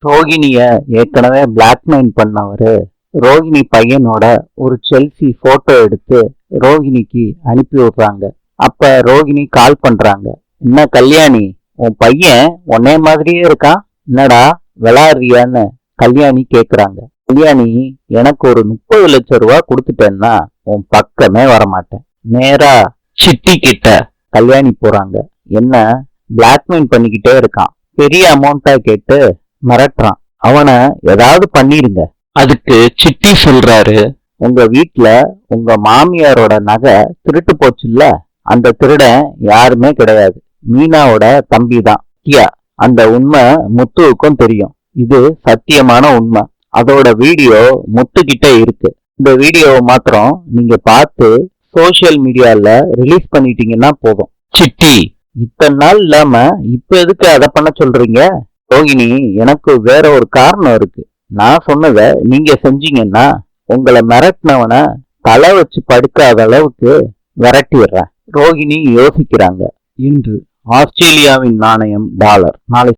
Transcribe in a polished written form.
ரோகிணிய ஏற்கனவே பிளாக்மெயில் பண்ணவரு ரோகிணி பையனோட ஒரு செல்ஃபி போட்டோ எடுத்து ரோகிணிக்கு அனுப்பி விடுறாங்க. அப்ப ரோகிணி கால் பண்றாங்க. என்ன கல்யாணி, உன் பையன் உன்னே மாதிரியே இருக்கான், என்னடா விளாடுறியான்னு கல்யாணி கேக்குறாங்க. கல்யாணி, எனக்கு ஒரு 30 லட்சம் ரூபாய் கொடுத்துட்டேன்னா உன் பக்கமே வரமாட்டேன். நேரா சிட்டி கிட்ட கல்யாணி போறாங்க. என்ன பிளாக்மெயில் பண்ணிக்கிட்டே இருக்கான், பெரிய அமௌண்டா கேட்டு மிரட்டுறான், அவனை ஏதாவது பண்ணிருங்க. அதுக்கு சிட்டி சொல்றாரு, உங்க வீட்டுல உங்க மாமியாரோட நகை திருட்டு போச்சுல்ல, அந்த திருடன் யாருமே கிடையாது, மீனாவோட தம்பி தான் கியா. அந்த உண்மை முத்துவுக்கும் தெரியும். இது சத்தியமான உண்மை. அதோட வீடியோ முத்துக்கிட்ட இருக்கு. இந்த வீடியோவை மாத்திரம் நீங்க பார்த்து சோசியல் மீடியால ரிலீஸ் பண்ணிட்டீங்கன்னா போதும். சிட்டி, இத்தனை நாள் இல்லாம இப்ப எதுக்கு அதை பண்ண சொல்றீங்க? ரோகிணி, எனக்கு வேற ஒரு காரணம் இருக்கு. நான் சொன்னதை நீங்க செஞ்சீங்கன்னா உங்களை மிரட்டினவனை தலை வச்சு படுக்காத அளவுக்கு விரட்டிடுறேன். ரோகிணி யோசிக்கிறாங்க. இன்று ஆஸ்திரேலியாவின் நாணயம் டாலர், நாளை